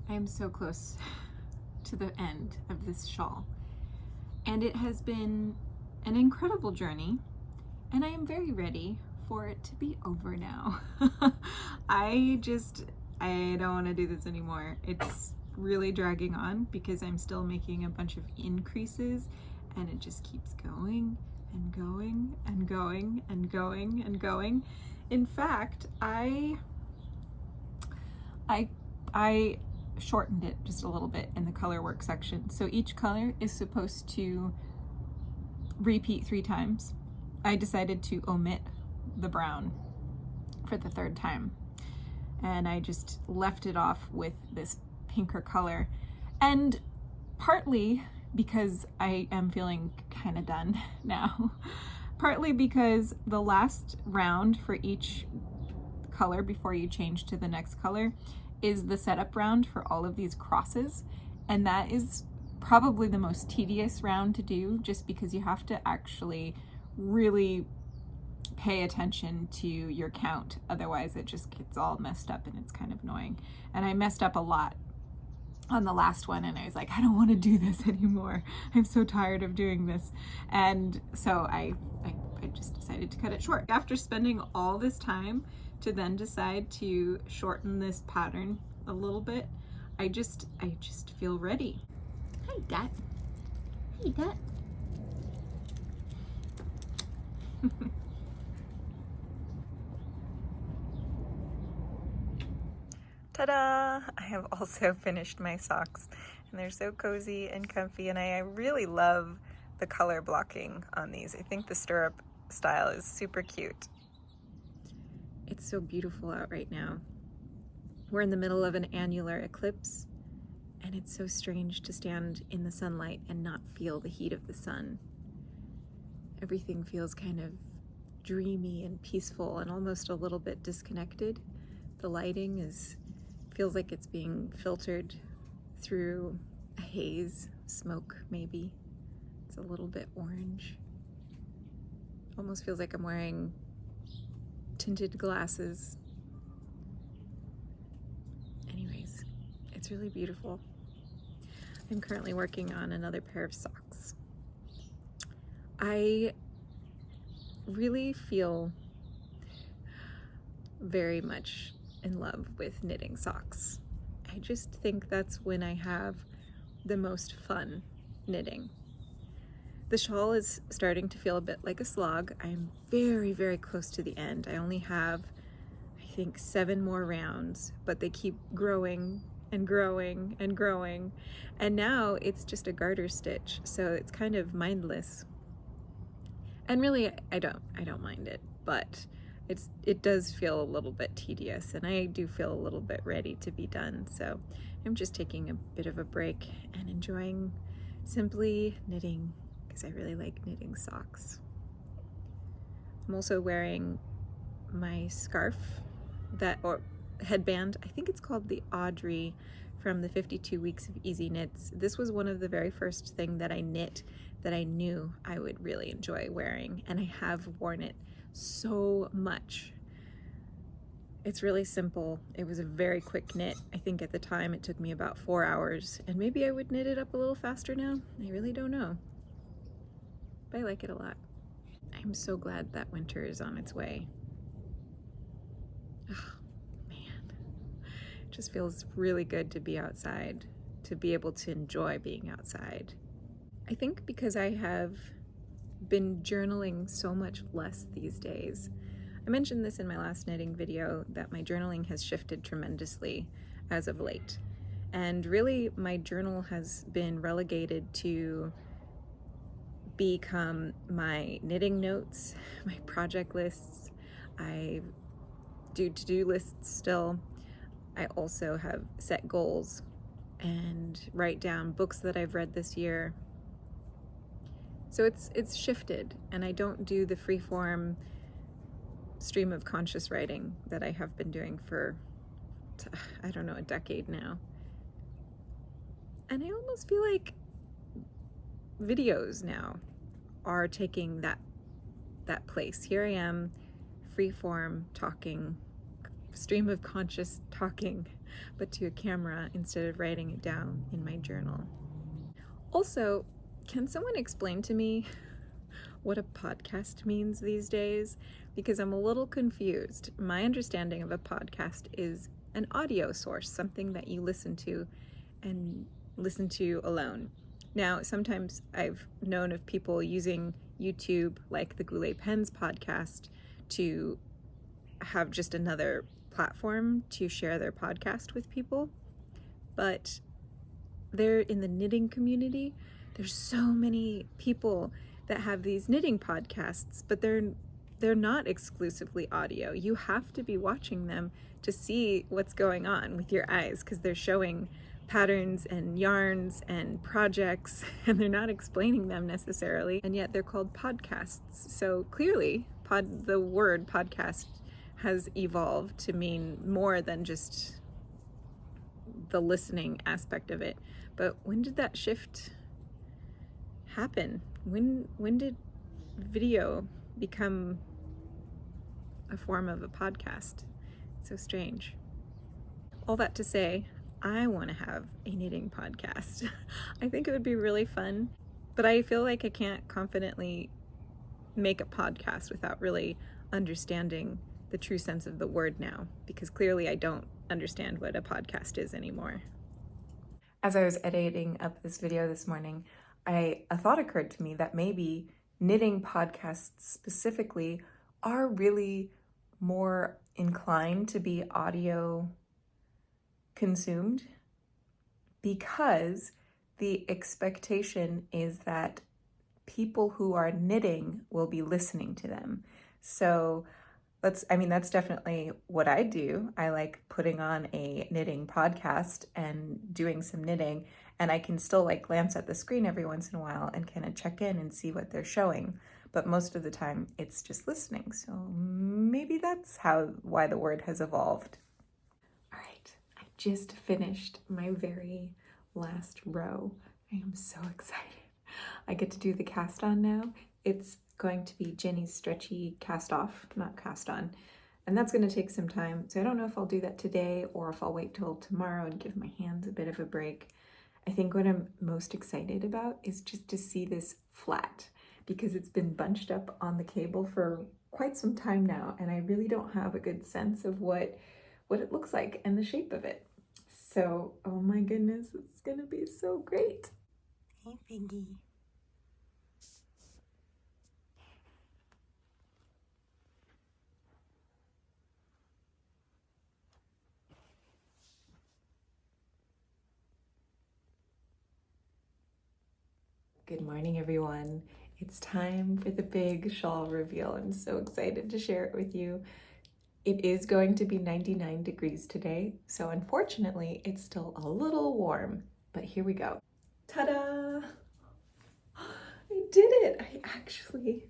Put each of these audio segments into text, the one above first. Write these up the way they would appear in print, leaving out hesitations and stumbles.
I am so close to the end of this shawl, and it has been an incredible journey, and I am very ready for it to be over now. I don't want to do this anymore. It's really dragging on because I'm still making a bunch of increases, and it just keeps going and going and going and going and going. In fact, I shortened it just a little bit in the color work section. So each color is supposed to repeat 3 times. I decided to omit the brown for the 3rd time, and I just left it off with this pinker color, and partly because I am feeling kind of done now, partly because the last round for each color before you change to the next color is the setup round for all of these crosses, and that is probably the most tedious round to do, just because you have to actually really pay attention to your count, otherwise it just gets all messed up and it's kind of annoying. And I messed up a lot on the last one, and I was like, I don't want to do this anymore. I'm so tired of doing this. And so I just decided to cut it short. After spending all this time to then decide to shorten this pattern a little bit, I just feel ready. Hi, Dad. Hey, Dad. Ta-da! I have also finished my socks, and they're so cozy and comfy, and I really love the color blocking on these. I think the stirrup style is super cute. It's so beautiful out right now. We're in the middle of an annular eclipse, and it's so strange to stand in the sunlight and not feel the heat of the sun. Everything feels kind of dreamy and peaceful and almost a little bit disconnected. The lighting feels like it's being filtered through a haze, smoke maybe. It's a little bit orange. Almost feels like I'm wearing tinted glasses. Anyways, it's really beautiful. I'm currently working on another pair of socks. I really feel very much in love with knitting socks. I just think that's when I have the most fun knitting. The shawl is starting to feel a bit like a slog. I'm very, very close to the end. I only have, I think, 7 more rounds, but they keep growing and growing and growing. And now it's just a garter stitch, so it's kind of mindless. And really, I don't mind it, but it does feel a little bit tedious, and I do feel a little bit ready to be done. So I'm just taking a bit of a break and enjoying simply knitting, because I really like knitting socks. I'm also wearing my scarf, or headband. I think it's called the Audrey from the 52 Weeks of Easy Knits. This was one of the very first thing that I knit that I knew I would really enjoy wearing, and I have worn it so much. It's really simple. It was a very quick knit. I think at the time it took me about 4 hours, and maybe I would knit it up a little faster now. I really don't know, but I like it a lot. I'm so glad that winter is on its way. Oh man, it just feels really good to be outside, to be able to enjoy being outside. I think because I have been journaling so much less these days. I mentioned this in my last knitting video, that my journaling has shifted tremendously as of late. And really, my journal has been relegated to become my knitting notes, my project lists. I do to-do lists still. I also have set goals and write down books that I've read this year. So it's shifted, and I don't do the freeform stream of conscious writing that I have been doing for, I don't know, a decade now. And I almost feel like videos now are taking that place. Here I am, freeform talking, stream of conscious talking but to a camera instead of writing it down in my journal. Also, can someone explain to me what a podcast means these days? Because I'm a little confused. My understanding of a podcast is an audio source, something that you listen to and listen to alone. Now, sometimes I've known of people using YouTube, like the Goulet Pens podcast, to have just another platform to share their podcast with people. But they're in the knitting community. There's so many people that have these knitting podcasts, but they're not exclusively audio. You have to be watching them to see what's going on with your eyes, because they're showing patterns and yarns and projects, and they're not explaining them necessarily, and yet they're called podcasts. So clearly, the word podcast has evolved to mean more than just the listening aspect of it. But when did that shift happen? When did video become a form of a podcast? It's so strange. All that to say, I want to have a knitting podcast. I think it would be really fun, but I feel like I can't confidently make a podcast without really understanding the true sense of the word now, because clearly I don't understand what a podcast is anymore. As I was editing up this video this morning, a thought occurred to me that maybe knitting podcasts specifically are really more inclined to be audio consumed, because the expectation is that people who are knitting will be listening to them. So that's definitely what I do. I like putting on a knitting podcast and doing some knitting, and I can still glance at the screen every once in a while and kind of check in and see what they're showing. But most of the time it's just listening. So maybe that's why the word has evolved. All right, I just finished my very last row. I am so excited. I get to do the cast on now. It's going to be Jenny's stretchy cast off, not cast on. And that's going to take some time. So I don't know if I'll do that today or if I'll wait till tomorrow and give my hands a bit of a break. I think what I'm most excited about is just to see this flat, because it's been bunched up on the cable for quite some time now, and I really don't have a good sense of what it looks like and the shape of it. So, oh my goodness, it's going to be so great. Hey, Piggy. Good morning, everyone. It's time for the big shawl reveal. I'm so excited to share it with you. It is going to be 99 degrees today, so unfortunately it's still a little warm, but here we go. Ta-da! I did it! I actually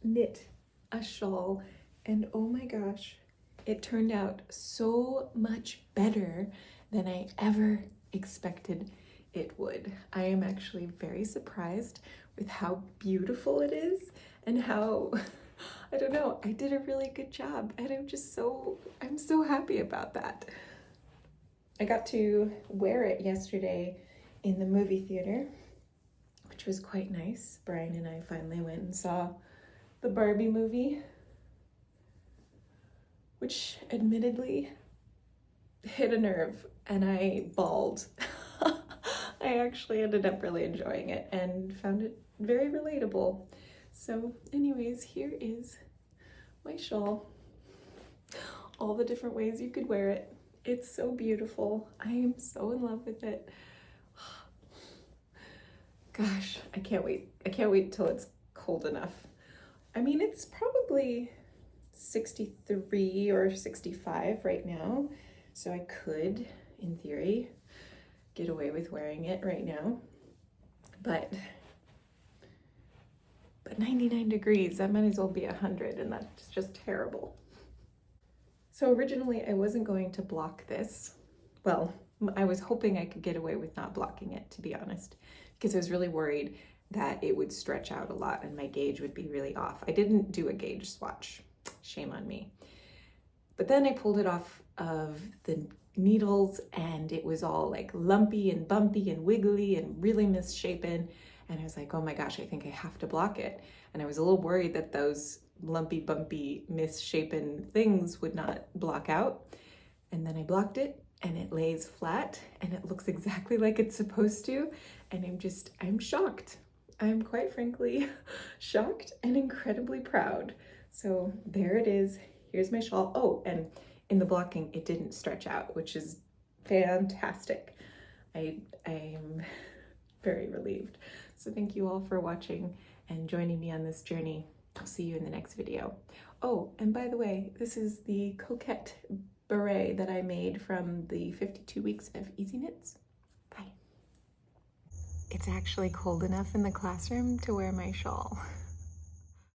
knit a shawl, and oh my gosh, it turned out so much better than I ever expected it would. I am actually very surprised with how beautiful it is and how, I don't know, I did a really good job, and I'm so happy about that. I got to wear it yesterday in the movie theater, which was quite nice. Brian and I finally went and saw the Barbie movie, which admittedly hit a nerve, and I bawled. I actually ended up really enjoying it and found it very relatable. So anyways, here is my shawl. All the different ways you could wear it. It's so beautiful. I am so in love with it. Gosh, I can't wait. I can't wait till it's cold enough. I mean, it's probably 63 or 65 right now, so I could, in theory, get away with wearing it right now, but 99 degrees, that might as well be 100, and that's just terrible. So originally I wasn't going to block this. Well, I was hoping I could get away with not blocking it, to be honest, because I was really worried that it would stretch out a lot and my gauge would be really off. I didn't do a gauge swatch, shame on me. But then I pulled it off of the needles, and it was all like lumpy and bumpy and wiggly and really misshapen. And I was like, oh my gosh, I think I have to block it. And I was a little worried that those lumpy, bumpy, misshapen things would not block out. And then I blocked it, and it lays flat, and it looks exactly like it's supposed to. And I'm shocked. I'm quite frankly shocked and incredibly proud. So there it is. Here's my shawl. Oh, and in the blocking, it didn't stretch out, which is fantastic. I'm very relieved. So thank you all for watching and joining me on this journey. I'll see you in the next video. Oh, and by the way, this is the coquette beret that I made from the 52 weeks of Easy Knits. Bye. It's actually cold enough in the classroom to wear my shawl.